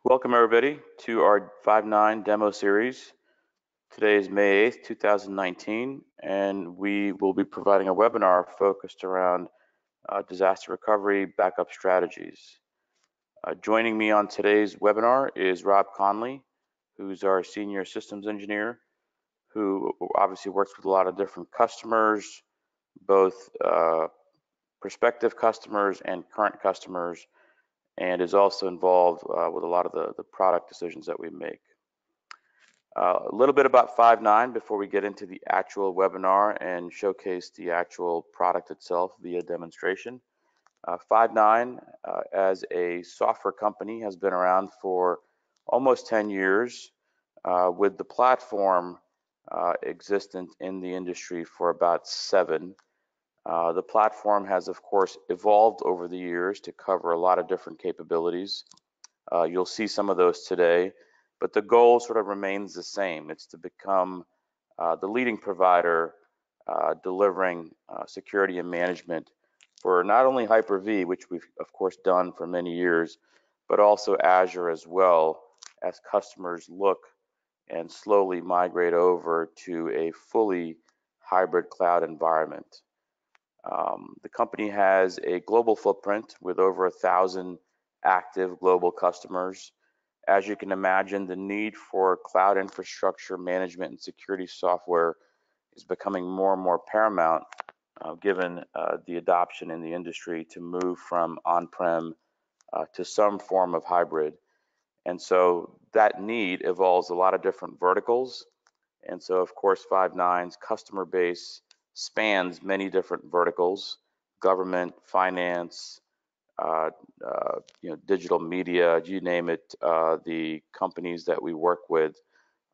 Welcome everybody to our 5.9 demo series. Today is May 8th, 2019, and we will be providing a webinar focused around disaster recovery backup strategies. Joining me on today's webinar is Rob Conley, who's our senior systems engineer, who obviously works with a lot of different customers, both prospective customers and current customers, and is also involved with a lot of the product decisions that we make. A little bit about 5.9 before we get into the actual webinar and showcase the actual product itself via demonstration. 5.9 as a software company has been around for almost 10 years with the platform existent in the industry for about 7. The platform has, of course, evolved over the years to cover a lot of different capabilities. You'll see some of those today, but the goal sort of remains the same. It's to become the leading provider delivering security and management for not only HyperV, which we've, of course, done for many years, but also Azure as well, as customers look and slowly migrate over to a fully hybrid cloud environment. The company has a global footprint with over 1,000 active global customers. As you can imagine, the need for cloud infrastructure management and security software is becoming more and more paramount given the adoption in the industry to move from on-prem to some form of hybrid. And so that need involves a lot of different verticals. And so, of course, 5.9's customer base spans many different verticals: government, finance, digital media, you name it. The companies that we work with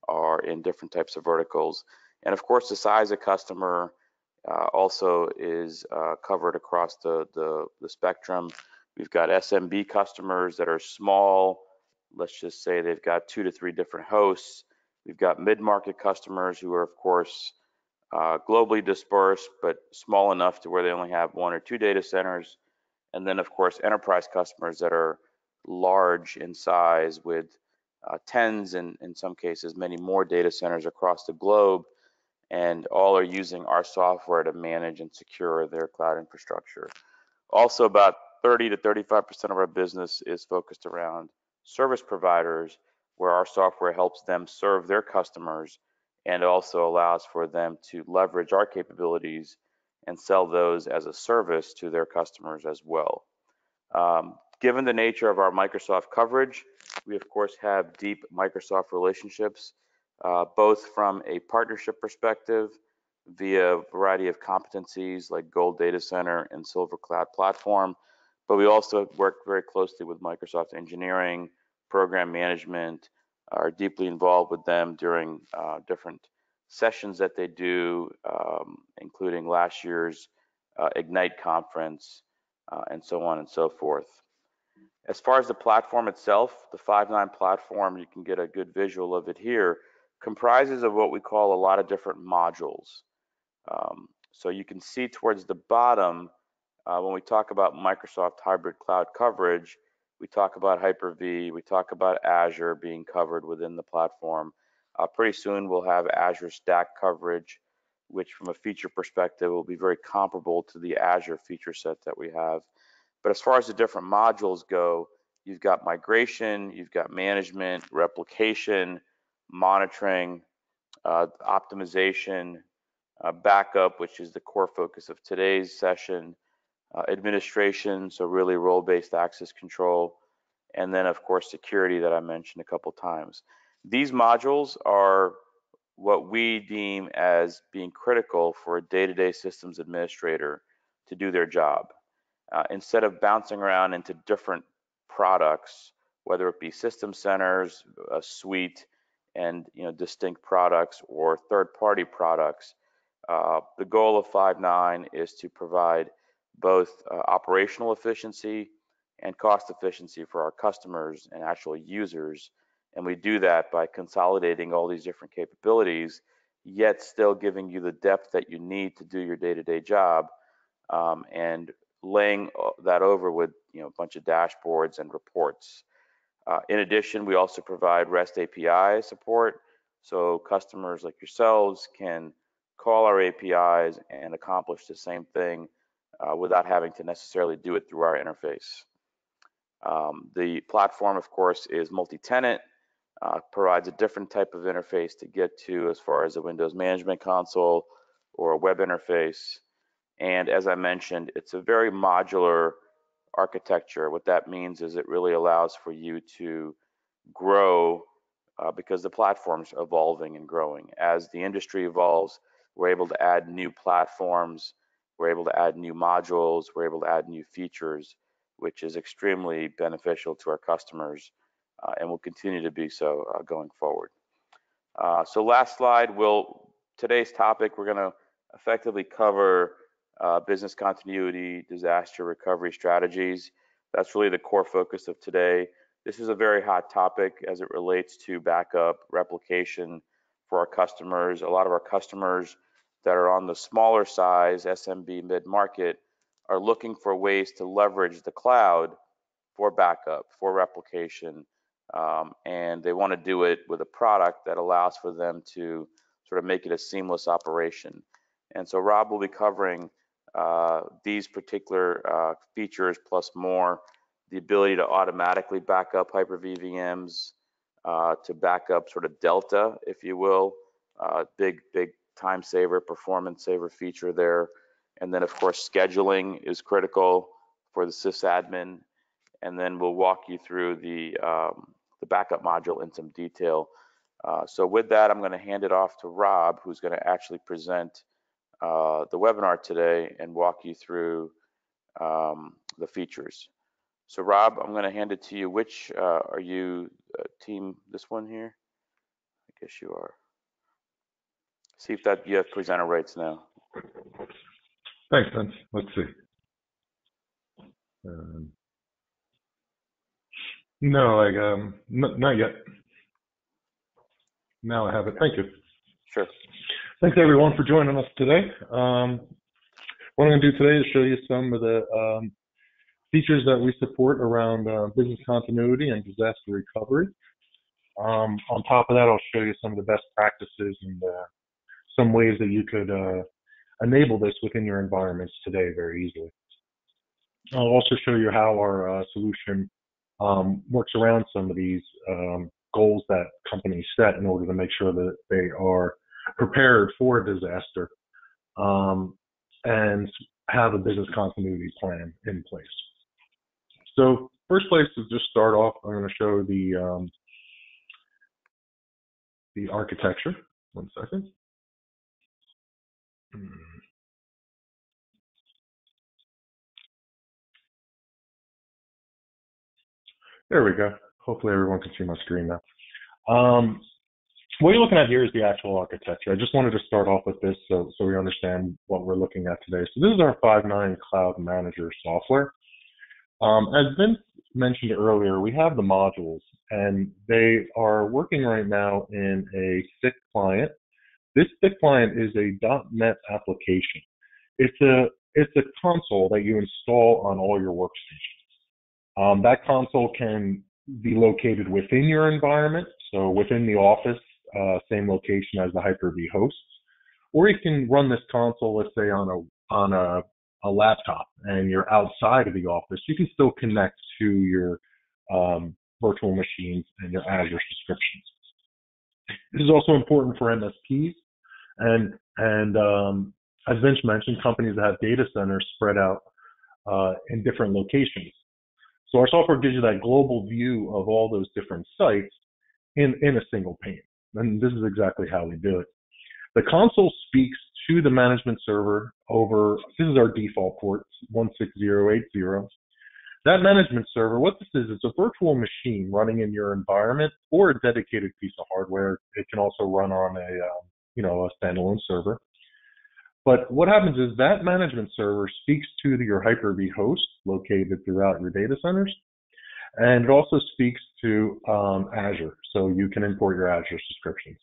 are in different types of verticals. And of course, the size of customer also is covered across the spectrum. We've got SMB customers that are small. Let's just say they've got 2 to 3 different hosts. We've got mid-market customers who are, of course, globally dispersed, but small enough to where they only have 1 or 2 data centers. And then, of course, enterprise customers that are large in size with tens and, in some cases, many more data centers across the globe, and all are using our software to manage and secure their cloud infrastructure. Also, about 30 to 35% of our business is focused around service providers, where our software helps them serve their customers and also allows for them to leverage our capabilities and sell those as a service to their customers as well. Given the nature of our Microsoft coverage, we of course have deep Microsoft relationships, both from a partnership perspective via a variety of competencies like Gold Data Center and Silver Cloud Platform, but we also work very closely with Microsoft engineering, program management, are deeply involved with them during different sessions that they do, including last year's Ignite conference, and so on and so forth. As far as the platform itself, the 5.9 platform, you can get a good visual of it here, comprises of what we call a lot of different modules. So you can see towards the bottom, when we talk about Microsoft hybrid cloud coverage, we talk about HyperV, we talk about Azure being covered within the platform. Pretty soon we'll have Azure Stack coverage, which from a feature perspective will be very comparable to the Azure feature set that we have. But as far as the different modules go, you've got migration, you've got management, replication, monitoring, optimization, backup, which is the core focus of today's session, administration, so really role-based access control, and then of course security that I mentioned a couple times. These modules are what we deem as being critical for a day-to-day systems administrator to do their job. Instead of bouncing around into different products, whether it be system centers, a suite, and distinct products or third-party products, the goal of 5.9 is to provide both operational efficiency and cost efficiency for our customers and actual users. And we do that by consolidating all these different capabilities, yet still giving you the depth that you need to do your day-to-day job, and laying that over with a bunch of dashboards and reports. In addition, we also provide REST API support, so customers like yourselves can call our APIs and accomplish the same thing without having to necessarily do it through our interface. The platform, of course, is multi-tenant, provides a different type of interface to get to as far as a Windows Management Console or a web interface. And as I mentioned, it's a very modular architecture. What that means is it really allows for you to grow because the platform's evolving and growing. As the industry evolves, we're able to add new platforms, we're able to add new modules, we're able to add new features, which is extremely beneficial to our customers and will continue to be so going forward. So last slide, today's topic, we're going to effectively cover business continuity, disaster recovery strategies. That's really the core focus of today. This is a very hot topic as it relates to backup replication for our customers. A lot of our customers that are on the smaller size, SMB mid-market, are looking for ways to leverage the cloud for backup, for replication, and they want to do it with a product that allows for them to sort of make it a seamless operation. And so Rob will be covering these particular features plus more, the ability to automatically back up HyperV VMs, to back up sort of Delta, if you will, big time saver, performance saver feature there. And then of course, scheduling is critical for the sysadmin. And then we'll walk you through the backup module in some detail. So with that, I'm going to hand it off to Rob, who's going to actually present the webinar today and walk you through the features. So Rob, I'm going to hand it to you. Which are you, team, this one here? I guess you are. See if that you have presenter rights now. Thanks, Vince. Let's see. No, not yet. Now I have it. Thank you. Sure. Thanks everyone for joining us today. What I'm going to do today is show you some of the features that we support around business continuity and disaster recovery. On top of that, I'll show you some of the best practices and some ways that you could enable this within your environments today very easily. I'll also show you how our solution works around some of these goals that companies set in order to make sure that they are prepared for a disaster and have a business continuity plan in place. So first place to just start off, I'm going to show the architecture. One second. There we go. Hopefully everyone can see my screen now. What you're looking at here is the actual architecture. I just wanted to start off with this so we understand what we're looking at today. So this is our 5.9 Cloud Manager software. As Vince mentioned earlier, we have the modules, and they are working right now in a thick client. This thick client is a .NET application. It's a console that you install on all your workstations. That console can be located within your environment, so within the office, same location as the HyperV hosts, or you can run this console, let's say on a laptop, and you're outside of the office. You can still connect to your virtual machines and your Azure subscriptions. This is also important for MSPs, and as Vince mentioned, companies that have data centers spread out in different locations. So our software gives you that global view of all those different sites in a single pane. And this is exactly how we do it. The console speaks to the management server over, this is our default port, 16080. That management server, what this is, it's a virtual machine running in your environment or a dedicated piece of hardware. It can also run on a standalone server. But what happens is that management server speaks to your HyperV host located throughout your data centers, and it also speaks to Azure, so you can import your Azure subscriptions.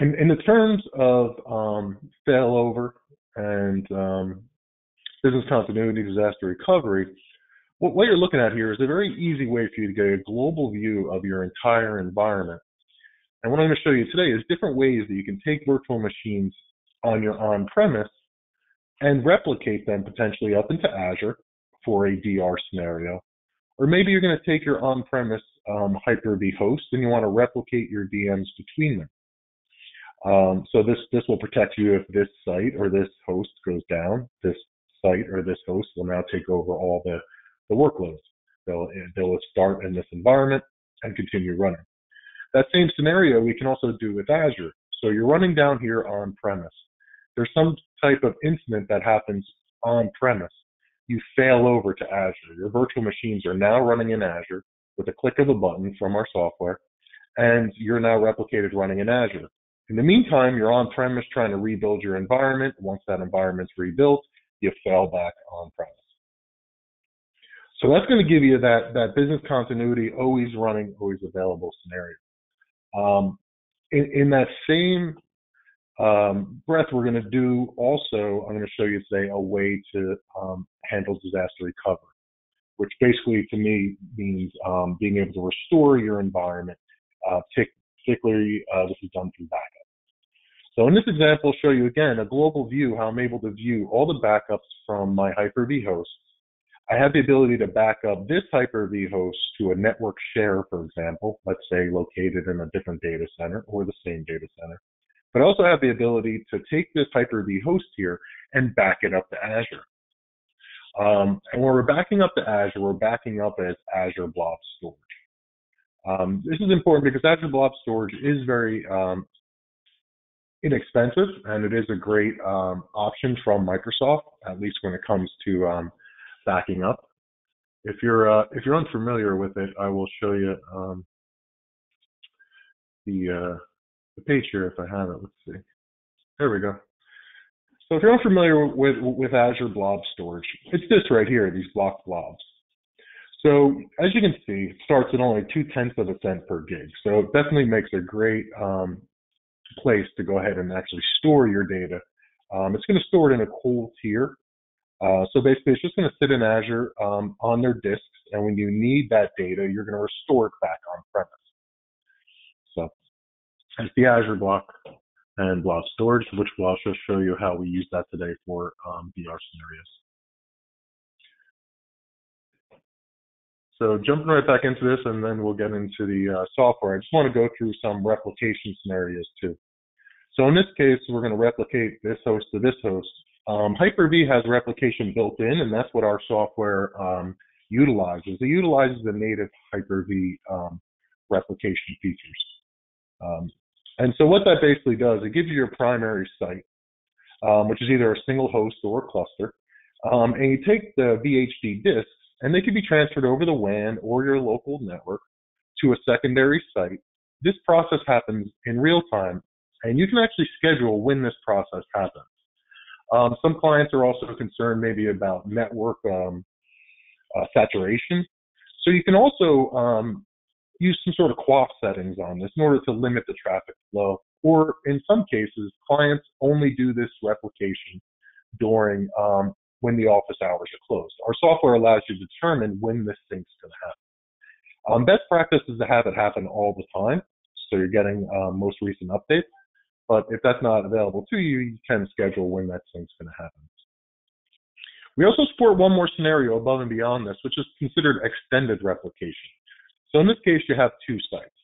And in the terms of failover and business continuity, disaster recovery, what you're looking at here is a very easy way for you to get a global view of your entire environment. And what I'm going to show you today is different ways that you can take virtual machines on your on-premise and replicate them potentially up into Azure for a DR scenario. Or maybe you're going to take your on-premise HyperV host and you want to replicate your VMs between them. So this will protect you if this site or this host goes down. This site or this host will now take over all the workloads. They'll start in this environment and continue running. That same scenario we can also do with Azure. So you're running down here on-premise. There's some type of incident that happens on-premise. You fail over to Azure. Your virtual machines are now running in Azure with a click of a button from our software, and you're now replicated running in Azure. In the meantime, you're on-premise trying to rebuild your environment. Once that environment's rebuilt, you fail back on-premise. So that's going to give you that business continuity, always running, always available scenario. In that same breath, we're going to do also, I'm going to show you today a way to handle disaster recovery, which basically to me means being able to restore your environment, particularly this is done through backup. So in this example, I'll show you again a global view, how I'm able to view all the backups from my HyperV hosts. I have the ability to back up this HyperV host to a network share, for example, let's say located in a different data center or the same data center. But I also have the ability to take this HyperV host here and back it up to Azure. And when we're backing up to Azure, we're backing up as Azure Blob Storage. This is important because Azure Blob Storage is very inexpensive, and it is a great option from Microsoft, at least when it comes to backing up. If you're unfamiliar with it, I will show you the page here if I have it. Let's see. There we go. So if you're unfamiliar with Azure Blob Storage, it's this right here, these block blobs. So as you can see, it starts at only 0.2 cents per gig. So it definitely makes a great place to go ahead and actually store your data. It's going to store it in a cold tier. So basically, it's just going to sit in Azure on their disks, and when you need that data, you're going to restore it back on-premise. So that's the Azure Block and Blob Storage, which will also show you how we use that today for VR scenarios. So jumping right back into this, and then we'll get into the software. I just want to go through some replication scenarios too. So in this case, we're going to replicate this host to this host. HyperV has replication built in, and that's what our software utilizes. It utilizes the native HyperV replication features. And so what that basically does, it gives you your primary site, which is either a single host or a cluster, and you take the VHD disks, and they can be transferred over the WAN or your local network to a secondary site. This process happens in real time, and you can actually schedule when this process happens. Some clients are also concerned maybe about network saturation. So you can also use some sort of QoF settings on this in order to limit the traffic flow. Or in some cases, clients only do this replication during when the office hours are closed. Our software allows you to determine when this thing's going to happen. Best practice is to have it happen all the time, so you're getting most recent updates. But if that's not available to you, you can schedule when that thing's going to happen. We also support one more scenario above and beyond this, which is considered extended replication. So in this case, you have two sites.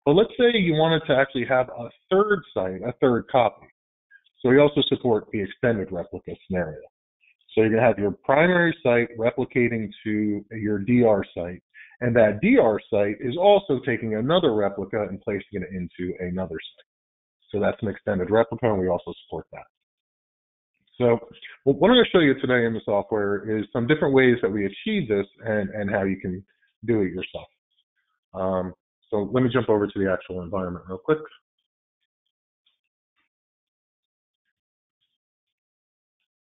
But let's say you wanted to actually have a third site, a third copy. So we also support the extended replica scenario. So you're going to have your primary site replicating to your DR site, and that DR site is also taking another replica and placing it into another site. So that's an extended replica, and we also support that. So what I'm going to show you today in the software is some different ways that we achieve this and how you can do it yourself. So let me jump over to the actual environment real quick.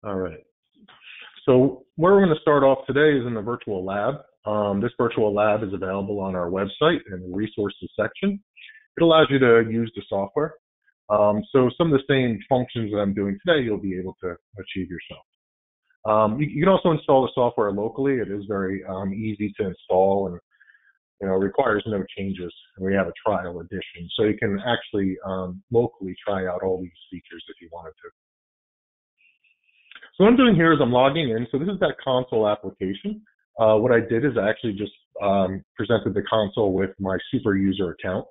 All right. So where we're going to start off today is in the virtual lab. This virtual lab is available on our website in the resources section. It allows you to use the software. So some of the same functions that I'm doing today, you'll be able to achieve yourself. You can also install the software locally. It is very easy to install, and requires no changes. We have a trial edition, so you can actually locally try out all these features if you wanted to. So what I'm doing here is I'm logging in. So this is that console application. What I did is I actually just presented the console with my super user account.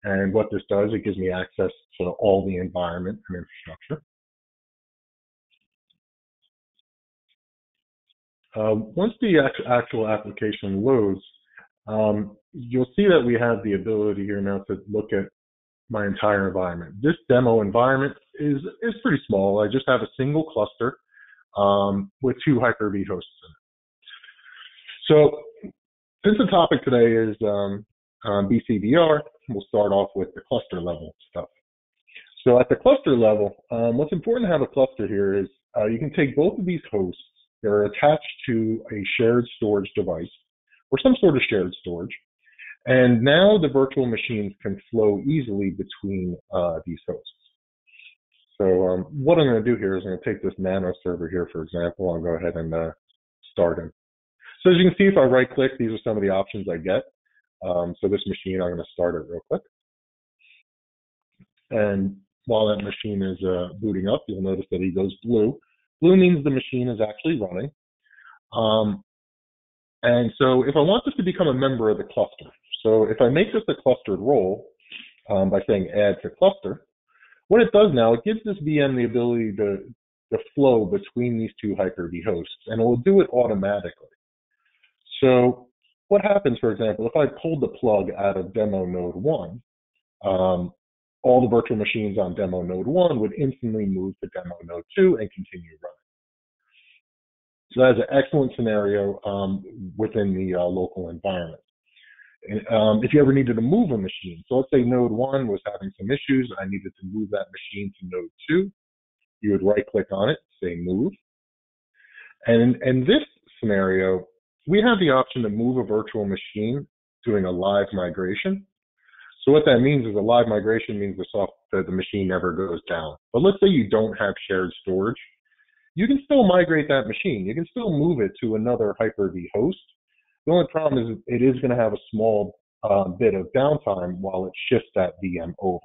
And what this does, it gives me access to all the environment and infrastructure. Once the actual application loads, you'll see that we have the ability here now to look at my entire environment. This demo environment is pretty small. I just have a single cluster with 2 HyperV hosts in it. So since the topic today is BCDR, we'll start off with the cluster level stuff. So at the cluster level, what's important to have a cluster here is you can take both of these hosts. They're attached to a shared storage device or some sort of shared storage. And now the virtual machines can flow easily between these hosts. So what I'm going to do here is I'm going to take this nano server here, for example. I'll go ahead and start it. So as you can see, if I right click, these are some of the options I get. So this machine, I'm going to start it real quick. And while that machine is booting up, you'll notice that he goes blue. Blue means the machine is actually running. And so if I want this to become a member of the cluster, so if I make this a clustered role by saying add to cluster, what it does now, it gives this VM the ability to flow between these 2 Hyper-V hosts, and it will do it automatically. So what happens, for example, if I pulled the plug out of demo node 1, all the virtual machines on demo node 1 would instantly move to demo node 2 and continue running. So that's an excellent scenario within the local environment. If you ever needed to move a machine, so let's say node 1 was having some issues, I needed to move that machine to node 2, you would right click on it, say move. And in this scenario, we have the option to move a virtual machine doing a live migration. So what that means is a live migration means the machine never goes down. But let's say you don't have shared storage. You can still migrate that machine. You can still move it to another Hyper-V host. The only problem is it is going to have a small bit of downtime while it shifts that VM over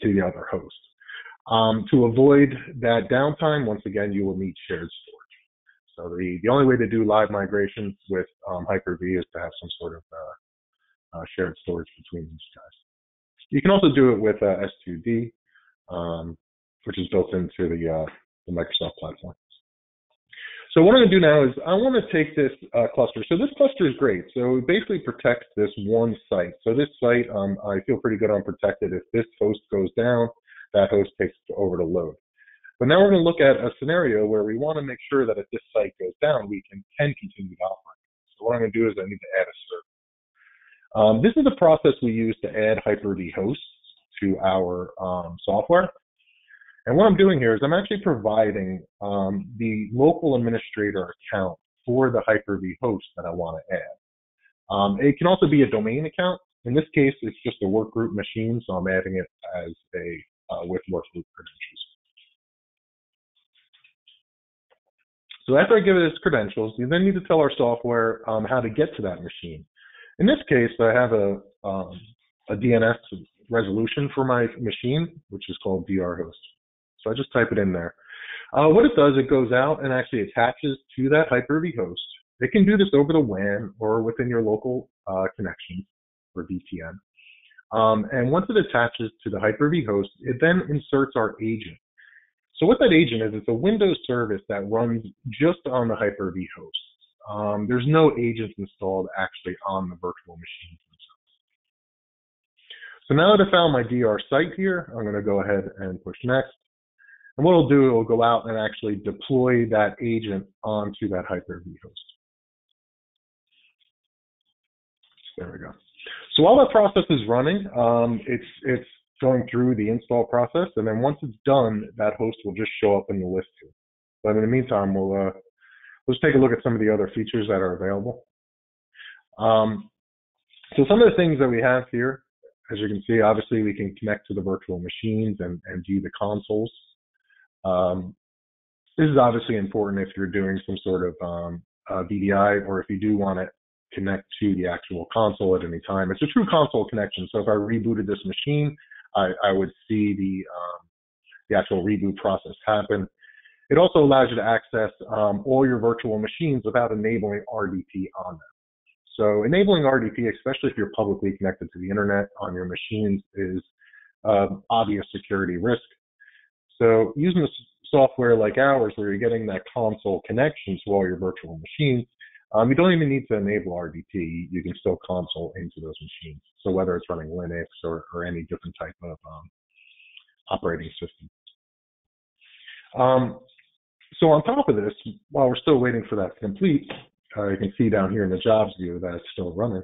to the other host. To avoid that downtime, once again, you will need shared storage. So the only way to do live migrations with Hyper-V is to have some sort of shared storage between these guys. You can also do it with S2D, which is built into the Microsoft platform. So what I'm going to do now is I want to take this cluster. So this cluster is great. So it basically protects this one site. So this site, I feel pretty good on protected. If this host goes down, that host takes over to load. But now we're going to look at a scenario where we want to make sure that if this site goes down, we can continue to operate. So what I'm going to do is I need to add a server. This is the process we use to add Hyper-V hosts to our software. And what I'm doing here is I'm actually providing the local administrator account for the Hyper-V host that I want to add. It can also be a domain account. In this case, it's just a workgroup machine, so I'm adding it as with workgroup credentials. So after I give it its credentials, you then need to tell our software how to get to that machine. In this case, I have a DNS resolution for my machine, which is called drhost. So I just type it in there. What it does, it goes out and actually attaches to that Hyper-V host. It can do this over the WAN or within your local connection or VPN. And once it attaches to the Hyper-V host, it then inserts our agent. So what that agent is, it's a Windows service that runs just on the Hyper-V host. There's no agents installed actually on the virtual machines themselves. So now that I found my DR site here, I'm going to go ahead and push next. And what it'll do, it'll go out and actually deploy that agent onto that Hyper-V host. There we go. So while that process is running, it's going through the install process, and then once it's done, that host will just show up in the list here. But in the meantime, let's take a look at some of the other features that are available. So some of the things that we have here, as you can see, obviously we can connect to the virtual machines and view the consoles. This is obviously important if you're doing some sort of VDI, or if you do want to connect to the actual console at any time. It's a true console connection. So if I rebooted this machine, I would see the actual reboot process happen. It also allows you to access all your virtual machines without enabling RDP on them. So enabling RDP, especially if you're publicly connected to the internet on your machines, is obvious security risk. So using a software like ours, where you're getting that console connection to all your virtual machines, you don't even need to enable RDP. You can still console into those machines. So whether it's running Linux or any different type of operating system. So on top of this, while we're still waiting for that to complete, you can see down here in the jobs view that it's still running.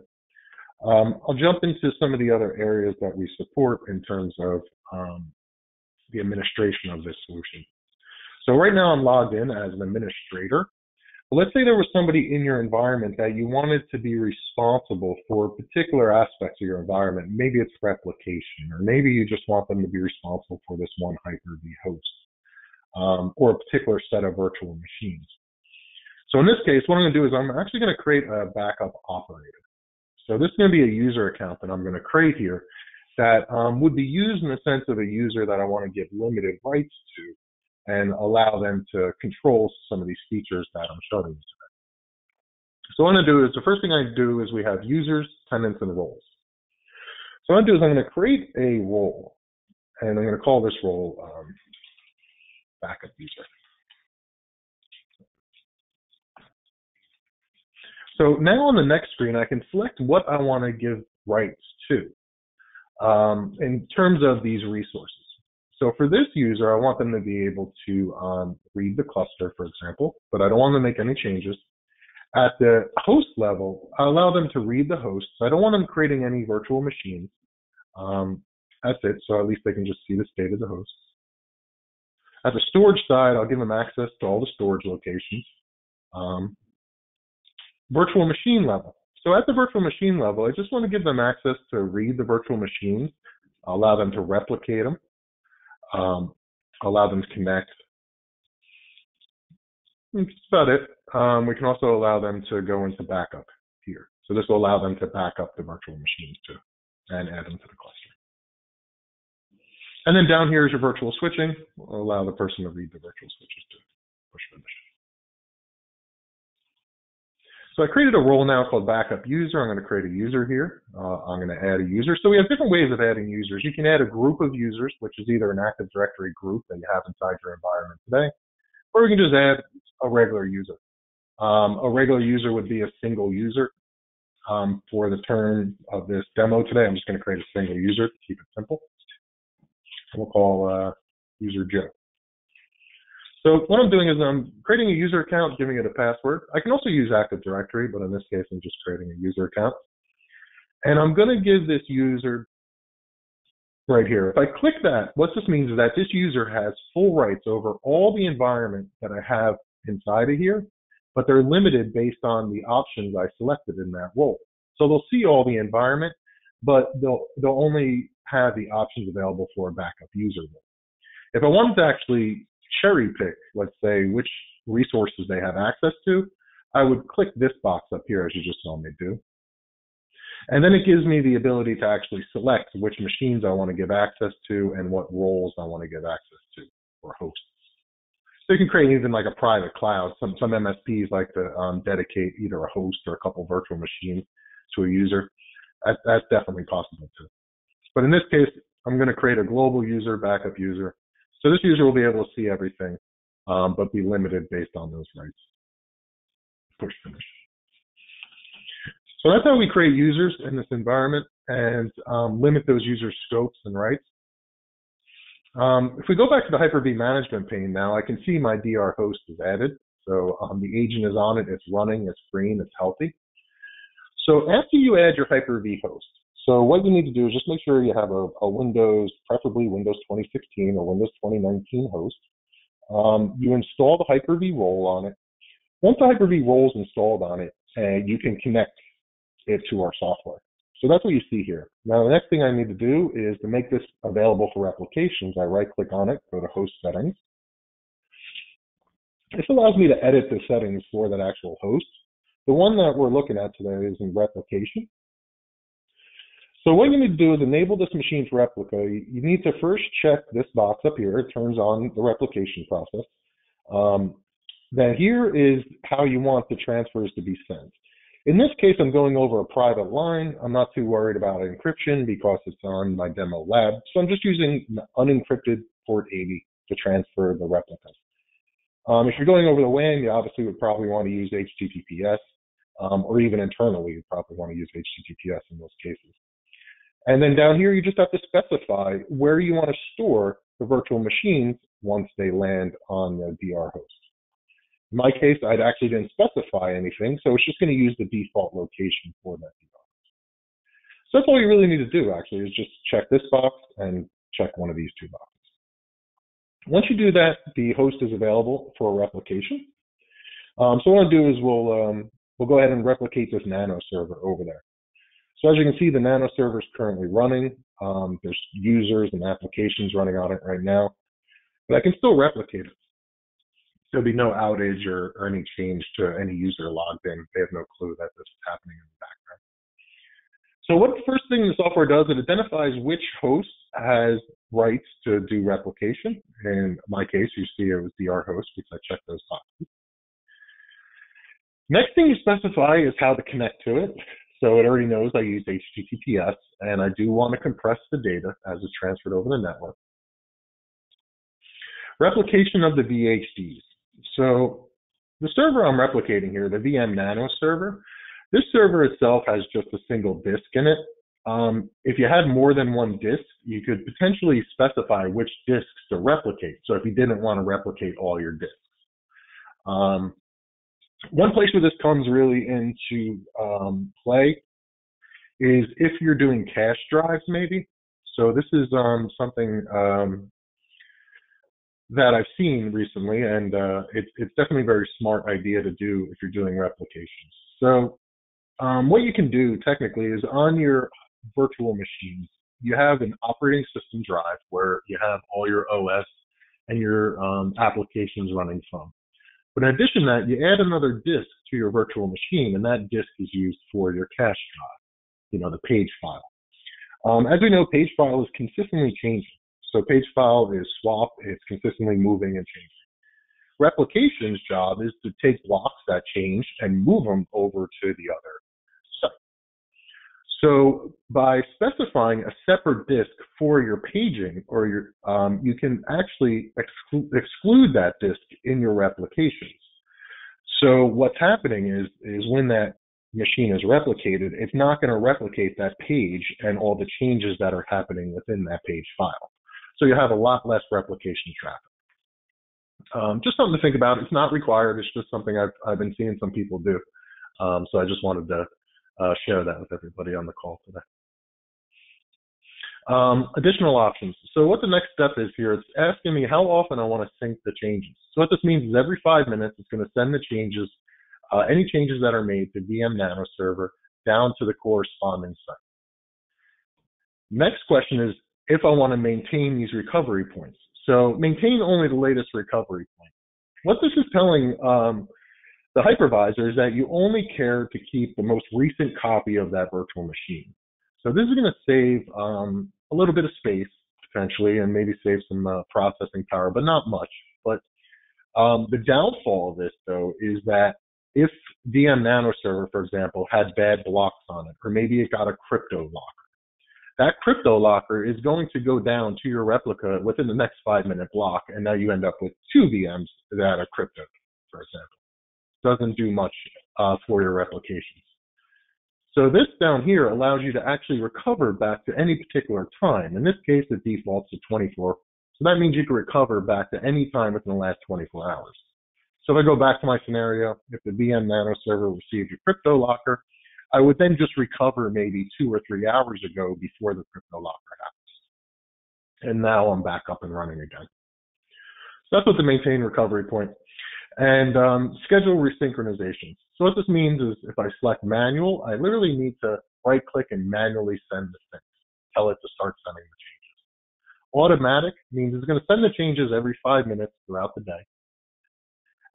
I'll jump into some of the other areas that we support in terms of the administration of this solution. So right now I'm logged in as an administrator. But let's say there was somebody in your environment that you wanted to be responsible for particular aspects of your environment. Maybe it's replication, or maybe you just want them to be responsible for this one HyperV host, or a particular set of virtual machines. So in this case, what I'm going to do is I'm actually going to create a backup operator. So this is going to be a user account that I'm going to create here that would be used in the sense of a user that I want to give limited rights to and allow them to control some of these features that I'm showing you today. So what I'm going to do is, the first thing I do is we have users, tenants, and roles. So what I'm going to do is I'm going to create a role, and I'm going to call this role backup user. So now on the next screen, I can select what I want to give rights to in terms of these resources. So for this user, I want them to be able to read the cluster, for example, but I don't want them to make any changes. At the host level, I allow them to read the hosts. I don't want them creating any virtual machines. That's it, so at least they can just see the state of the hosts. At the storage side, I'll give them access to all the storage locations. Virtual machine level. So at the virtual machine level, I just want to give them access to read the virtual machines, allow them to replicate them, allow them to connect. That's about it. We can also allow them to go into backup here. So this will allow them to back up the virtual machines too and add them to the cluster. And then down here is your virtual switching. We'll allow the person to read the virtual switches to push permission. So I created a role now called backup user. I'm going to create a user here. I'm going to add a user. So we have different ways of adding users. You can add a group of users, which is either an Active Directory group that you have inside your environment today, or you can just add a regular user. A regular user would be a single user. For the term of this demo today, I'm just going to create a single user to keep it simple. We'll call user Joe. So what I'm doing is I'm creating a user account, giving it a password. I can also use Active Directory, but in this case, I'm just creating a user account. And I'm going to give this user right here. If I click that, what this means is that this user has full rights over all the environment that I have inside of here, but they're limited based on the options I selected in that role. So they'll see all the environment, but they'll only have the options available for a backup user role. If I wanted to actually cherry pick, let's say, which resources they have access to, I would click this box up here, as you just saw me do. And then it gives me the ability to actually select which machines I want to give access to and what roles I want to give access to, or hosts. So you can create even like a private cloud. Some MSPs like to dedicate either a host or a couple virtual machines to a user. That's definitely possible too. But in this case, I'm going to create a global user, backup user. So this user will be able to see everything, but be limited based on those rights. Push finish. So that's how we create users in this environment and limit those user scopes and rights. If we go back to the HyperV Management pane now, I can see my DR host is added. So the agent is on it, it's running, it's green, it's healthy. So after you add your HyperV host, so what you need to do is just make sure you have a Windows, preferably Windows 2016 or Windows 2019 host. You install the HyperV role on it. Once the HyperV role is installed on it, you can connect it to our software. So that's what you see here. Now, the next thing I need to do is to make this available for replications. I right-click on it, go to Host Settings. This allows me to edit the settings for that actual host. The one that we're looking at today is in replication. So what you need to do is enable this machine's replica. You need to first check this box up here. It turns on the replication process. Then here is how you want the transfers to be sent. In this case, I'm going over a private line. I'm not too worried about encryption because it's on my demo lab. So I'm just using unencrypted port 80 to transfer the replicas. If you're going over the WAN, you obviously would probably want to use HTTPS, or even internally, you'd probably want to use HTTPS in those cases. And then down here, you just have to specify where you want to store the virtual machines once they land on the DR host. In my case, I actually didn't specify anything, so it's just going to use the default location for that DR. So that's all you really need to do, actually, is just check this box and check one of these two boxes. Once you do that, the host is available for replication. So what I'll do is we'll go ahead and replicate this nano server over there. So as you can see, the nano server is currently running. There's users and applications running on it right now, but I can still replicate it. There'll be no outage or any change to any user logged in. They have no clue that this is happening in the background. So what the first thing the software does, it identifies which host has rights to do replication. In my case, you see it was DR host because I checked those boxes. Next thing you specify is how to connect to it. So it already knows I use HTTPS, and I do want to compress the data as it's transferred over the network. Replication of the VHDs. So the server I'm replicating here, the VM Nano server, this server itself has just a single disk in it. If you had more than one disk, you could potentially specify which disks to replicate. So if you didn't want to replicate all your disks. One place where this comes really into play is if you're doing cache drives, maybe. So this is something that I've seen recently, and it's definitely a very smart idea to do if you're doing replications. So what you can do technically is on your virtual machines, you have an operating system drive where you have all your OS and your applications running from. But in addition to that, you add another disk to your virtual machine, and that disk is used for your cache drive, the page file. As we know, page file is consistently changing. So page file is swap, it's consistently moving and changing. Replication's job is to take blocks that change and move them over to the other site. So by specifying a separate disk for your paging, or you can actually exclude that disk in your replications. So what's happening is when that machine is replicated, it's not going to replicate that page and all the changes that are happening within that page file. So you have a lot less replication traffic. Just something to think about. It's not required. It's just something I've been seeing some people do. So I just wanted to share that with everybody on the call today. Additional options. So what the next step is here, it's asking me how often I want to sync the changes. So what this means is every 5 minutes, it's going to send the changes, any changes that are made to VM Nano server down to the corresponding site. Next question is if I want to maintain these recovery points. So maintain only the latest recovery point. What this is telling the hypervisor is that you only care to keep the most recent copy of that virtual machine. So this is going to save a little bit of space potentially, and maybe save some processing power, but not much. But the downfall of this, though, is that if VM Nano server, for example, had bad blocks on it, or maybe it got a crypto locker, that crypto locker is going to go down to your replica within the next 5-minute block, and now you end up with 2 VMs that are crypto, for example. Doesn't do much for your replications. So this down here allows you to actually recover back to any particular time. In this case, it defaults to 24. So that means you can recover back to any time within the last 24 hours. So if I go back to my scenario, if the VM Nano server received your crypto locker, I would then just recover maybe 2 or 3 hours ago before the crypto locker happens. And now I'm back up and running again. So that's what the maintain recovery point. And schedule resynchronization. So what this means is if I select manual, I literally need to right click and manually send the thing. Tell it to start sending the changes. Automatic means it's going to send the changes every 5 minutes throughout the day.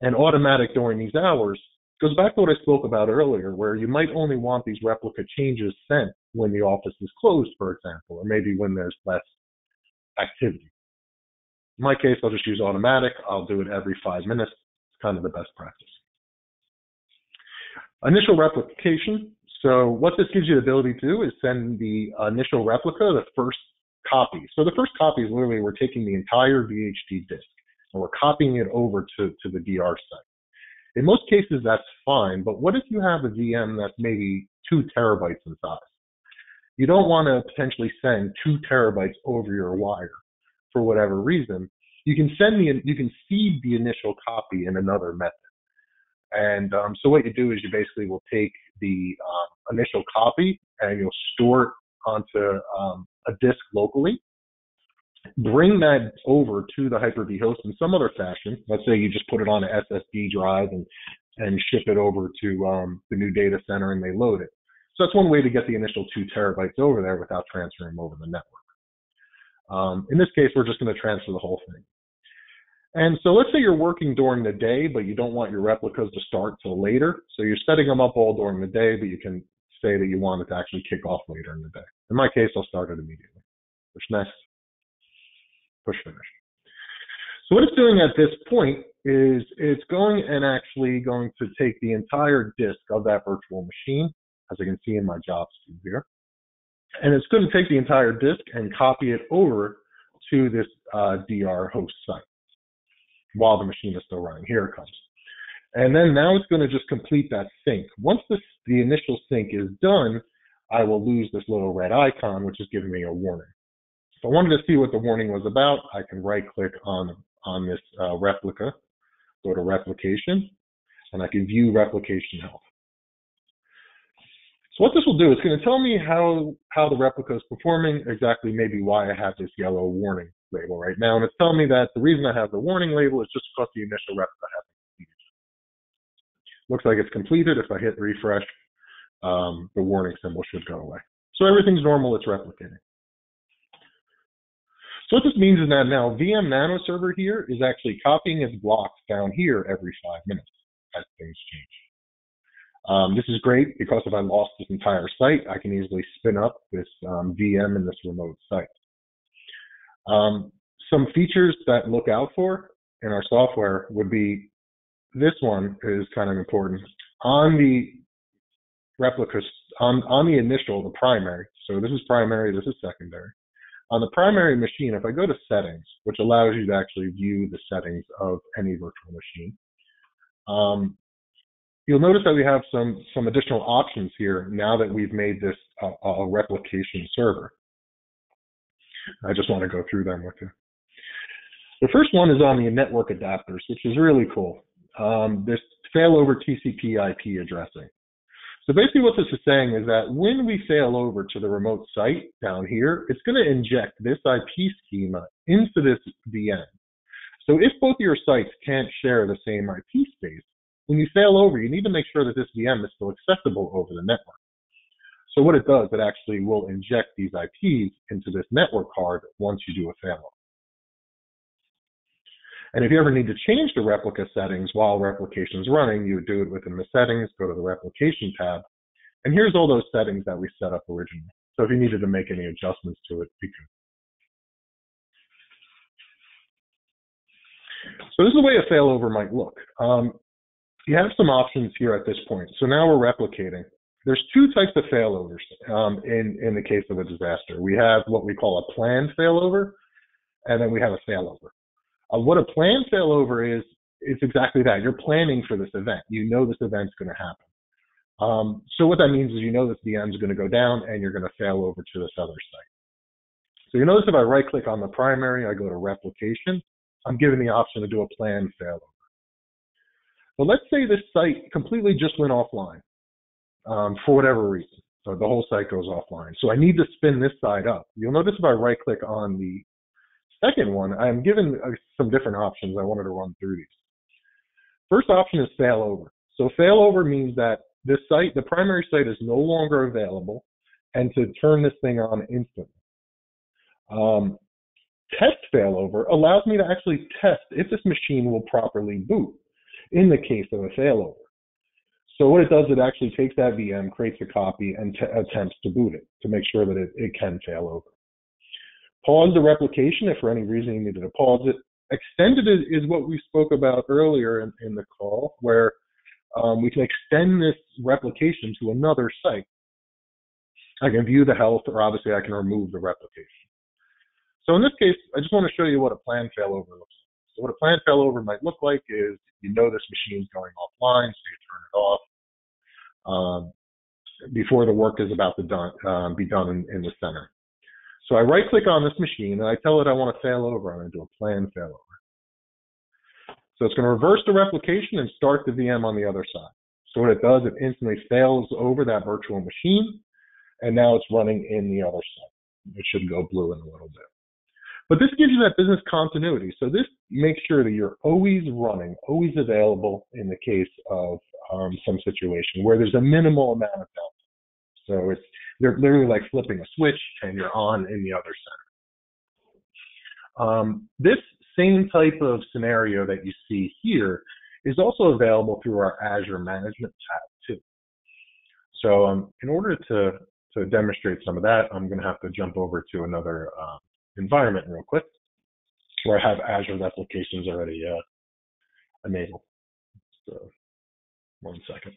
and automatic during these hours goes back to what I spoke about earlier, where you might only want these replica changes sent when the office is closed, for example, or maybe when there's less activity. In my case, I'll just use automatic. I'll do it every 5 minutes. It's kind of the best practice. Initial replication. So what this gives you the ability to do is send the initial replica, the first copy. So the first copy is literally we're taking the entire VHD disk and we're copying it over to the DR site. In most cases, that's fine, but what if you have a VM that's maybe 2 terabytes in size? You don't want to potentially send 2 terabytes over your wire for whatever reason. You can seed the initial copy in another method. And so what you do is you basically will take the initial copy and you'll store it onto a disk locally, bring that over to the HyperV host in some other fashion. Let's say you just put it on an SSD drive and ship it over to the new data center and they load it. So that's one way to get the initial 2 terabytes over there without transferring them over the network. In this case, we're just going to transfer the whole thing. And so let's say you're working during the day, but you don't want your replicas to start till later. So you're setting them up all during the day, but you can say that you want it to actually kick off later in the day. In my case, I'll start it immediately. Push next, push finish. So what it's doing at this point is it's going to take the entire disk of that virtual machine, as I can see in my jobs queue here. And it's going to take the entire disk and copy it over to this DR host site while the machine is still running. Here it comes. And then now it's going to just complete that sync. Once the initial sync is done, I will lose this little red icon, which is giving me a warning. If I wanted to see what the warning was about, I can right-click on this replica, go to Replication, and I can view Replication Health. So what this will do is going to tell me how the replica is performing, exactly maybe why I have this yellow warning label right now. And it's telling me that the reason I have the warning label is just because the initial replica hasn't completed. Looks like it's completed. If I hit refresh, the warning symbol should go away. So everything's normal, it's replicating. So what this means is that now VM Nano Server here is actually copying its blocks down here every 5 minutes as things change. This is great because if I lost this entire site, I can easily spin up this VM in this remote site. Some features that look out for in our software would be, this one is kind of important. On the replicas, on the initial, the primary, so this is primary, this is secondary. On the primary machine, if I go to settings, which allows you to actually view the settings of any virtual machine, you'll notice that we have some additional options here now that we've made this a replication server. I just want to go through them with you. The first one is on the network adapters, which is really cool. This failover TCP IP addressing. So basically what this is saying is that when we fail over to the remote site down here, it's going to inject this IP schema into this VM. So if both of your sites can't share the same IP space, when you fail over, you need to make sure that this VM is still accessible over the network. So what it does, it actually will inject these IPs into this network card once you do a failover. And if you ever need to change the replica settings while replication is running, you would do it within the settings, go to the replication tab, and here's all those settings that we set up originally. So if you needed to make any adjustments to it, you can. So this is the way a failover might look. You have some options here at this point. So now we're replicating. There's 2 types of failovers in the case of a disaster. We have what we call a planned failover, and then we have a failover. What a planned failover is, it's exactly that. You're planning for this event. You know this event's going to happen. So what that means is you know this VM is going to go down and you're going to fail over to this other site. So you notice if I right-click on the primary, I go to replication, I'm given the option to do a planned failover. But let's say this site completely just went offline for whatever reason. So the whole site goes offline. So I need to spin this side up. You'll notice if I right-click on the second one, I'm given some different options. I wanted to run through these. First option is failover. So failover means that this site, the primary site, is no longer available, and to turn this thing on instantly. Test failover allows me to actually test if this machine will properly boot. in the case of a failover. So what it does, it actually takes that VM, creates a copy, and attempts to boot it to make sure that it can fail over. Pause the replication if for any reason you needed to pause it. Extended is what we spoke about earlier in the call, where we can extend this replication to another site. I can view the health, or obviously I can remove the replication. So in this case, I just want to show you what a planned failover looks like. So what a planned failover might look like is, you know, this machine is going offline, so you turn it off before the work is about to be done in the center. So I right-click on this machine, and I tell it I want to fail over. I'm going to do a planned failover. So it's going to reverse the replication and start the VM on the other side. So what it does, it instantly fails over that virtual machine, and now it's running in the other side. It should go blue in a little bit. But this gives you that business continuity. So this makes sure that you're always running, always available in the case of some situation where there's a minimal amount of downtime. So they're literally like flipping a switch and you're on in the other center. This same type of scenario that you see here is also available through our Azure Management tab too. So in order to demonstrate some of that, I'm going to have to jump over to another environment real quick, where I have Azure replications already enabled. So 1 second.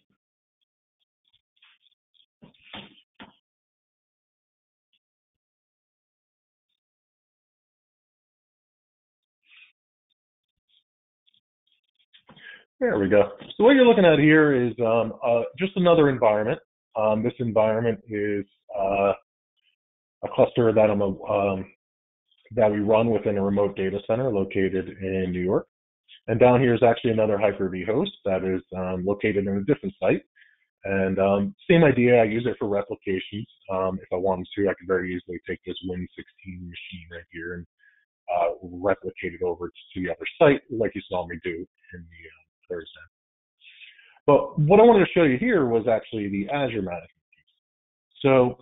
There we go. So what you're looking at here is just another environment. This environment is a cluster that that we run within a remote data center located in New York. And down here is actually another Hyper-V host that is located in a different site. And same idea, I use it for replications. If I wanted to, I could very easily take this Win16 machine right here and replicate it over to the other site, like you saw me do in the other example. But what I wanted to show you here was actually the Azure management piece. So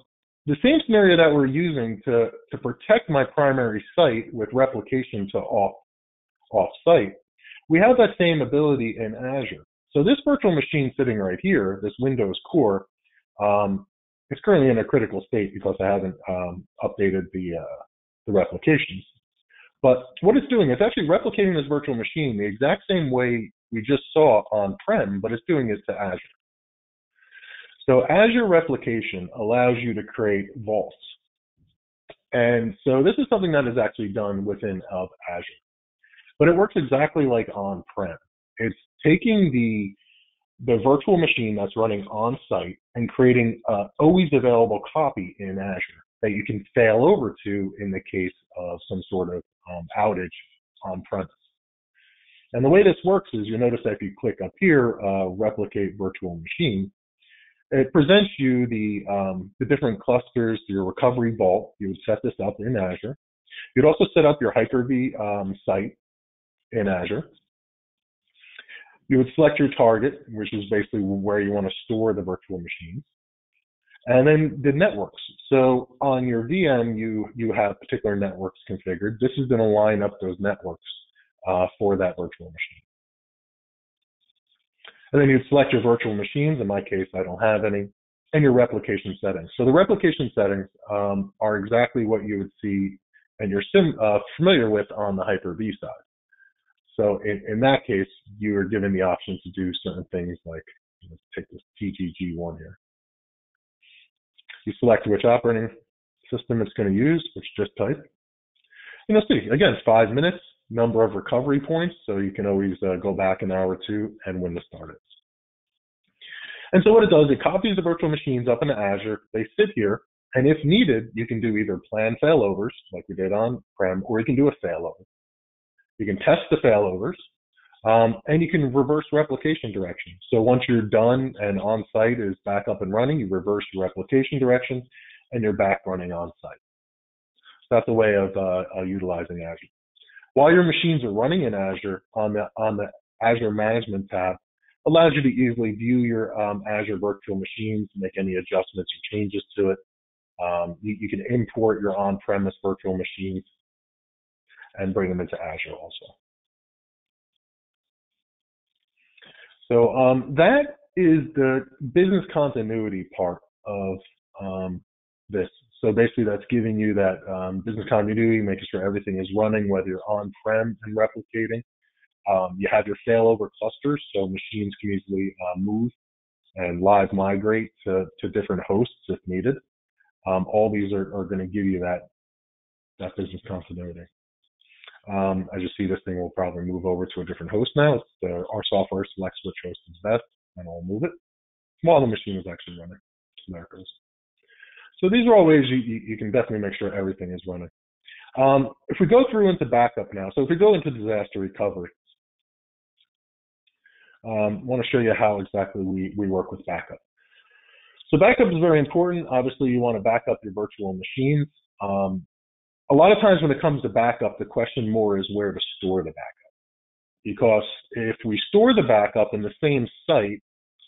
the same scenario that we're using to protect my primary site with replication to off-site, we have that same ability in Azure. So this virtual machine sitting right here, this Windows core, it's currently in a critical state because I haven't updated the replications. But what it's doing, it's actually replicating this virtual machine the exact same way we just saw on-prem, but it's doing it to Azure. So Azure replication allows you to create vaults. And so this is something that is actually done within of Azure. But it works exactly like on-prem. It's taking the virtual machine that's running on-site and creating an always available copy in Azure that you can fail over to in the case of some sort of outage on-premise. And the way this works is, you'll notice that if you click up here, replicate virtual machine, it presents you the different clusters, your recovery vault. You would set this up in Azure. You'd also set up your Hyper-V site in Azure. You would select your target, which is basically where you want to store the virtual machines. And then the networks. So on your VM, you have particular networks configured. This is going to line up those networks for that virtual machine. And then you'd select your virtual machines. In my case, I don't have any. And your replication settings. So the replication settings are exactly what you would see and you're familiar with on the Hyper-V side. So in that case, you are given the option to do certain things like, let's take this TGG1 here. You select which operating system it's going to use, which just type. And you'll see, again, it's 5 minutes, number of recovery points, so you can always go back an hour or two and when to start it. And so what it does, it copies the virtual machines up into Azure. They sit here, and if needed, you can do either planned failovers, like we did on-prem, or you can do a failover. You can test the failovers, and you can reverse replication direction. So once you're done and on-site is back up and running, you reverse your replication direction, and you're back running on-site. So that's a way of utilizing Azure. While your machines are running in Azure, on the Azure Management tab, allows you to easily view your Azure virtual machines, make any adjustments or changes to it. You can import your on-premise virtual machines and bring them into Azure also. So that is the business continuity part of this. So basically that's giving you that business continuity, making sure everything is running, whether you're on-prem and replicating. You have your failover clusters, so machines can easily move and live migrate to different hosts if needed. All these are going to give you that business continuity. As you see, this thing will probably move over to a different host now. Our software selects which host is best, and it'll move it while the machine is actually running. So there it goes. So these are all ways you can definitely make sure everything is running. If we go through into backup now, so if we go into disaster recovery, I want to show you how exactly we work with backup. So backup is very important. Obviously, you want to back up your virtual machines. A lot of times when it comes to backup, the question more is where to store the backup. Because if we store the backup in the same site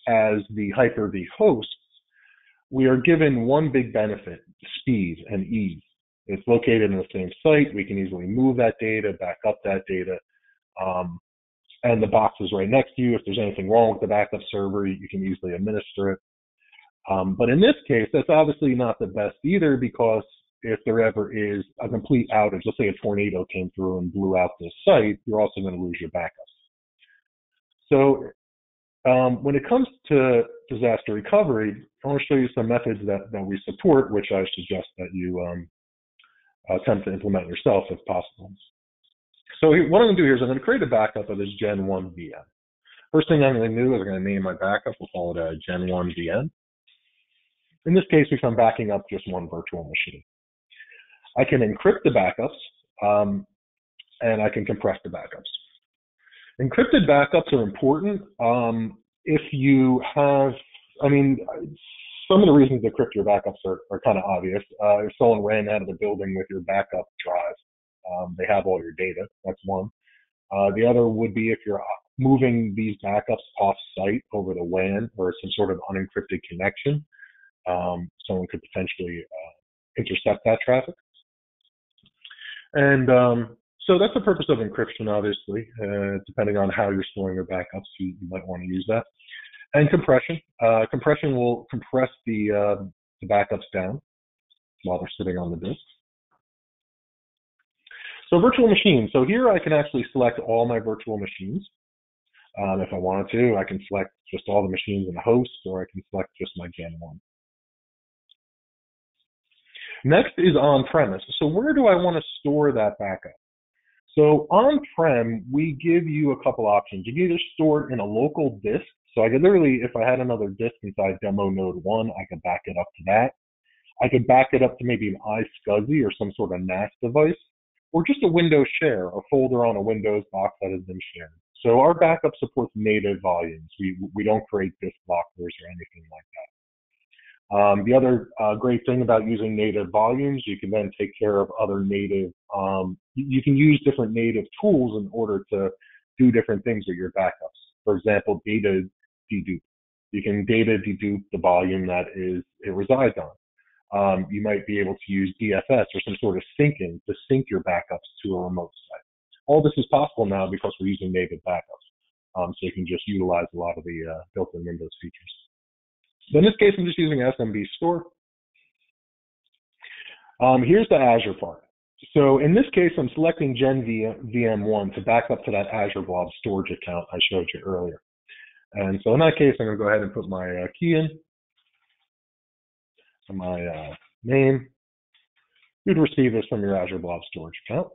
as the Hyper-V hosts, we are given one big benefit: speed and ease. It's located in the same site. We can easily move that data, back up that data, and the box is right next to you. If there's anything wrong with the backup server, you can easily administer it. But in this case, that's obviously not the best either, because if there ever is a complete outage, let's say a tornado came through and blew out this site, you're also going to lose your backups. So when it comes to disaster recovery, I want to show you some methods that we support, which I suggest that you attempt to implement yourself if possible. So what I'm going to do here is I'm going to create a backup of this Gen 1 VM. First thing I'm going to do is I'm going to name my backup. We'll call it a Gen 1 VM. In this case, if I'm backing up just one virtual machine, I can encrypt the backups, and I can compress the backups. Encrypted backups are important if you have, some of the reasons to encrypt your backups are kind of obvious. If someone ran out of the building with your backup drive, they have all your data. That's one. The other would be if you're moving these backups off-site over the WAN or some sort of unencrypted connection. Someone could potentially intercept that traffic. And so that's the purpose of encryption, obviously. Depending on how you're storing your backups, you might want to use that. And compression. Compression will compress the backups down while they're sitting on the disk. So virtual machines. So here I can actually select all my virtual machines. If I wanted to, I can select just all the machines in the host, or I can select just my Gen 1. Next is on-premise. So where do I want to store that backup? So on-prem, we give you a couple options. You can either store it in a local disk. So I could literally, if I had another disk inside demo node 1, I could back it up to that. I could back it up to maybe an iSCSI or some sort of NAS device, or just a Windows share, a folder on a Windows box that has been shared. So our backup supports native volumes. We don't create disk blockers or anything like that. The other great thing about using native volumes, you can then take care of other native, you can use different native tools in order to do different things with your backups. For example, data dedupe. You can data dedupe the volume that it resides on. You might be able to use DFS or some sort of syncing to sync your backups to a remote site. All this is possible now because we're using native backups. So you can just utilize a lot of the built-in Windows features. So in this case, I'm just using SMB Store. Here's the Azure part. So in this case, I'm selecting Gen VM1 to back up to that Azure Blob Storage account I showed you earlier. And so in that case, I'm going to go ahead and put my key in, and my name. You'd receive this from your Azure Blob Storage account.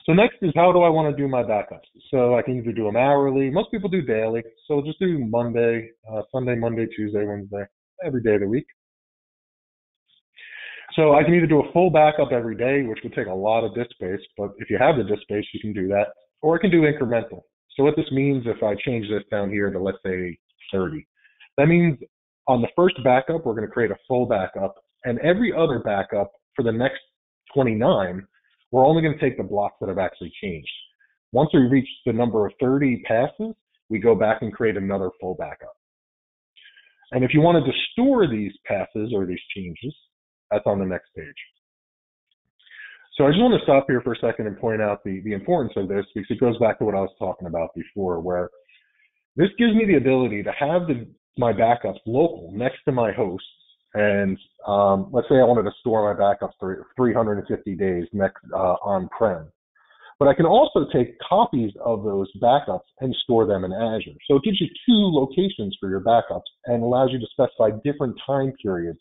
So next is, how do I want to do my backups? So I can either do them hourly. Most people do daily. So just do Monday, Sunday, Monday, Tuesday, Wednesday, every day of the week. So I can either do a full backup every day, which would take a lot of disk space, but if you have the disk space, you can do that. Or I can do incremental. So what this means, if I change this down here to, let's say, 30, that means on the first backup, we're going to create a full backup, and every other backup for the next 29, we're only going to take the blocks that have actually changed. Once we reach the number of 30 passes, we go back and create another full backup. And if you wanted to store these passes or these changes, that's on the next page. So I just want to stop here for a second and point out the importance of this, because it goes back to what I was talking about before, where This gives me the ability to have my backups local next to my hosts. And let's say I wanted to store my backups for 350 days next on-prem. But I can also take copies of those backups and store them in Azure. So it gives you two locations for your backups and allows you to specify different time periods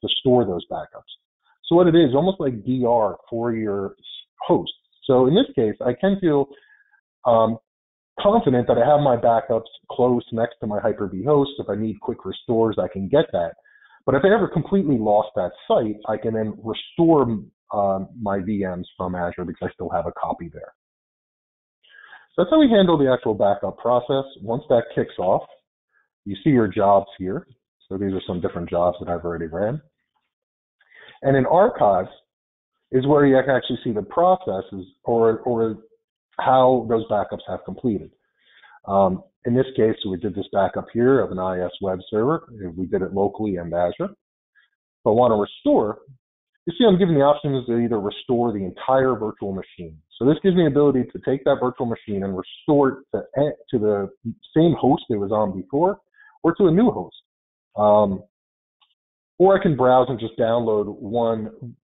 to store those backups. So what it is, almost like DR for your host. So in this case, I can feel confident that I have my backups close next to my Hyper-V host. If I need quick restores, I can get that. But if I ever completely lost that site, I can then restore my VMs from Azure because I still have a copy there. So that's how we handle the actual backup process. Once that kicks off, you see your jobs here. So these are some different jobs that I've already ran. And in archives is where you can actually see the processes or how those backups have completed. In this case, we did this backup here of an IS web server. We did it locally and Azure. If I want to restore, you see I'm given the options to either restore the entire virtual machine. So this gives me the ability to take that virtual machine and restore it to the same host it was on before, or to a new host. Or I can browse and just download one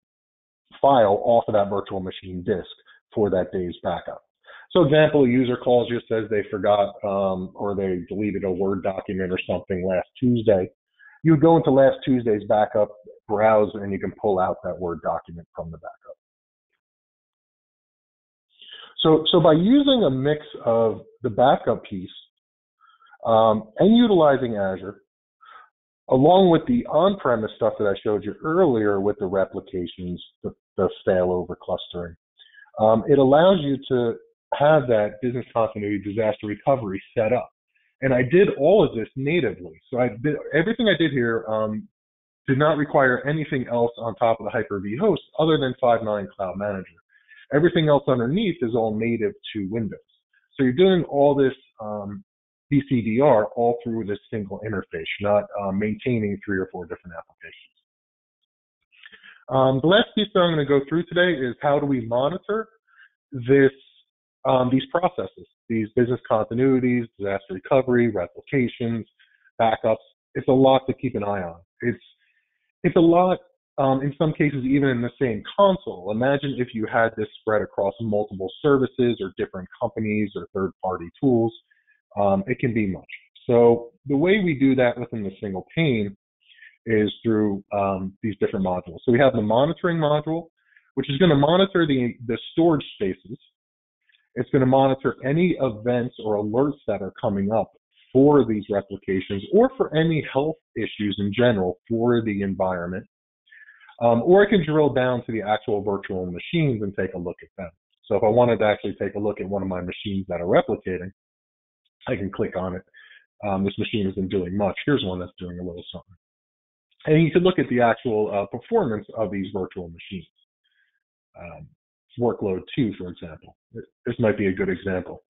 file off of that virtual machine disk for that day's backup. So example, a user calls you, says they forgot or they deleted a Word document or something last Tuesday. You would go into last Tuesday's backup, browse, and you can pull out that Word document from the backup. So by using a mix of the backup piece and utilizing Azure, along with the on-premise stuff that I showed you earlier with the replications, the failover clustering, it allows you to have that business continuity disaster recovery set up. And I did all of this natively. So everything I did here did not require anything else on top of the Hyper-V host other than 5.9 Cloud Manager. Everything else underneath is all native to Windows. So you're doing all this BCDR all through this single interface, not maintaining 3 or 4 different applications. The last piece that I'm going to go through today is how do we monitor these processes, these business continuities, disaster recovery, replications, backups. It's a lot to keep an eye on. It's a lot, in some cases, even in the same console. Imagine if you had this spread across multiple services or different companies or third-party tools. It can be much. So the way we do that within the single pane is through these different modules. So we have the monitoring module, which is going to monitor the storage spaces. It's going to monitor any events or alerts that are coming up for these replications or for any health issues in general for the environment. Or it can drill down to the actual virtual machines and take a look at them. So if I wanted to actually take a look at one of my machines that are replicating, I can click on it. This machine isn't doing much. Here's one that's doing a little something. And you can look at the actual performance of these virtual machines. Workload 2, for example. This might be a good example.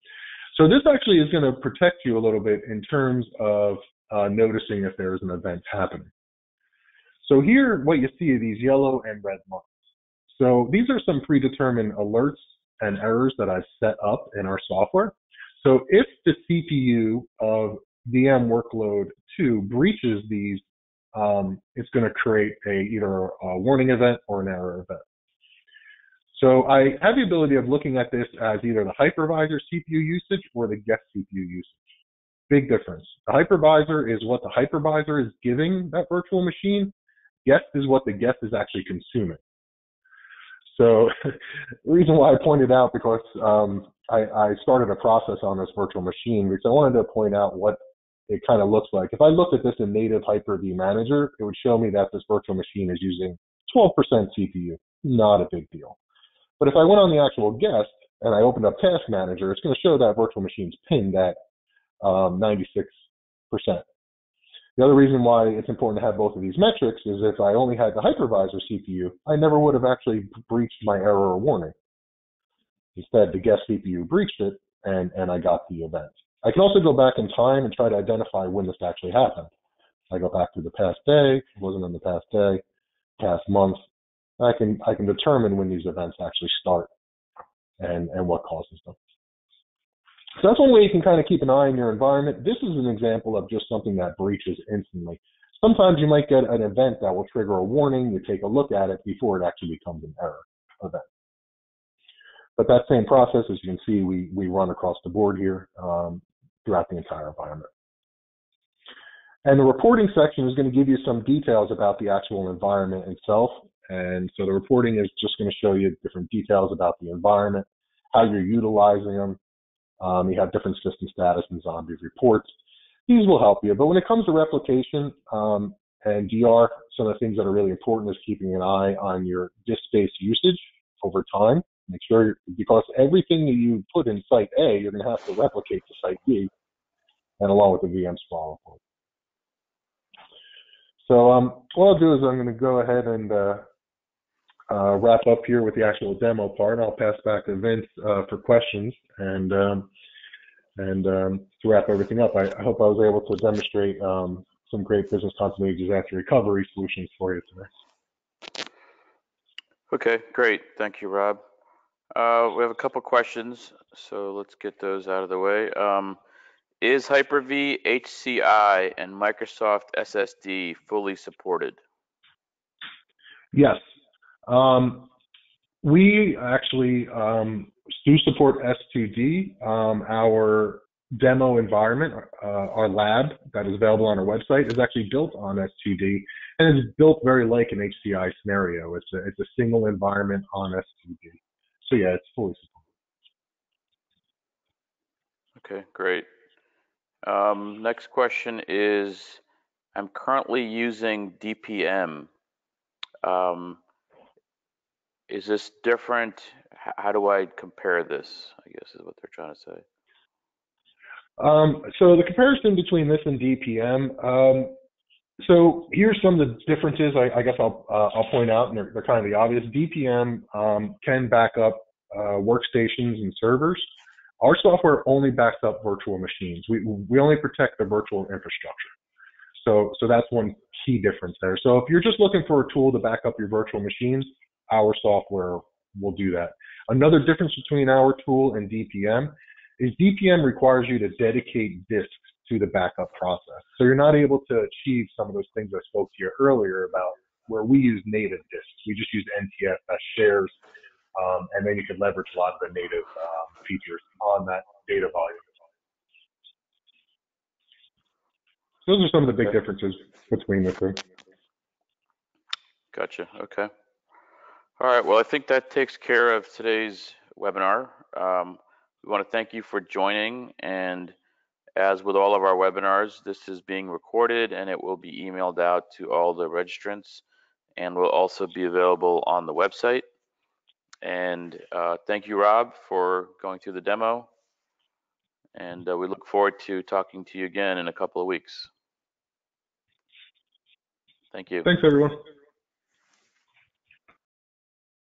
So this actually is going to protect you a little bit in terms of noticing if there's an event happening. So here, what you see are these yellow and red marks. So these are some predetermined alerts and errors that I've set up in our software. So if the CPU of VM workload 2 breaches these, it's going to create either a warning event or an error event. So I have the ability of looking at this as either the hypervisor CPU usage or the guest CPU usage. Big difference. The hypervisor is what the hypervisor is giving that virtual machine. Guest is what the guest is actually consuming. So the reason why I pointed out, because I started a process on this virtual machine because I wanted to point out what it kind of looks like. If I looked at this in native HyperV Manager, it would show me that this virtual machine is using 12% CPU. Not a big deal. But if I went on the actual guest and I opened up Task Manager, it's going to show that virtual machine's pinned at 96%. The other reason why it's important to have both of these metrics is if I only had the hypervisor CPU, I never would have actually breached my error or warning. Instead, the guest CPU breached it, and I got the event. I can also go back in time and try to identify when this actually happened. I go back to the past day, it wasn't in the past day, past month. I can determine when these events actually start and what causes them. So that's one way you can kind of keep an eye on your environment. This is an example of just something that breaches instantly. Sometimes you might get an event that will trigger a warning. You take a look at it before it actually becomes an error event. But that same process, as you can see, we run across the board here throughout the entire environment. And the reporting section is going to give you some details about the actual environment itself. And so the reporting is just going to show you different details about the environment, how you're utilizing them. You have different system status and zombie reports. These will help you. But when it comes to replication and DR, some of the things that are really important is keeping an eye on your disk space usage over time. Make sure, because everything that you put in site A, you're going to have to replicate to site B, and along with the VM sprawl report. So what I'll do is I'm going to go ahead and wrap up here with the actual demo part. I'll pass back to Vince for questions and to wrap everything up. I hope I was able to demonstrate some great business continuity disaster recovery solutions for you today. Okay, great. Thank you, Rob. We have a couple questions, so let's get those out of the way. Is HyperV HCI and Microsoft SSD fully supported? Yes. We actually do support S2D. Our demo environment, our lab that is available on our website, is actually built on S2D, and it's built very like an HCI scenario. It's a single environment on S2D. So yeah, it's fully supported. Okay, great. Next question is, I'm currently using DPM. Is this different? How do I compare this, I guess is what they're trying to say. So the comparison between this and DPM, so here's some of the differences I guess I'll point out, and they're kind of the obvious. DPM can back up workstations and servers. Our software only backs up virtual machines. We only protect the virtual infrastructure. So that's one key difference there. So if you're just looking for a tool to back up your virtual machines, our software will do that. Another difference between our tool and DPM is DPM requires you to dedicate disks to the backup process. So you're not able to achieve some of those things I spoke to you earlier about, where we use native disks. We just use NTF as shares, and then you can leverage a lot of the native features on that data volume. Those are some of the big differences between the two. Gotcha. Okay. All right. Well, I think that takes care of today's webinar. We want to thank you for joining, and as with all of our webinars, this is being recorded and it will be emailed out to all the registrants and will also be available on the website. And thank you, Rob, for going through the demo. And we look forward to talking to you again in a couple of weeks. Thank you. Thanks, everyone.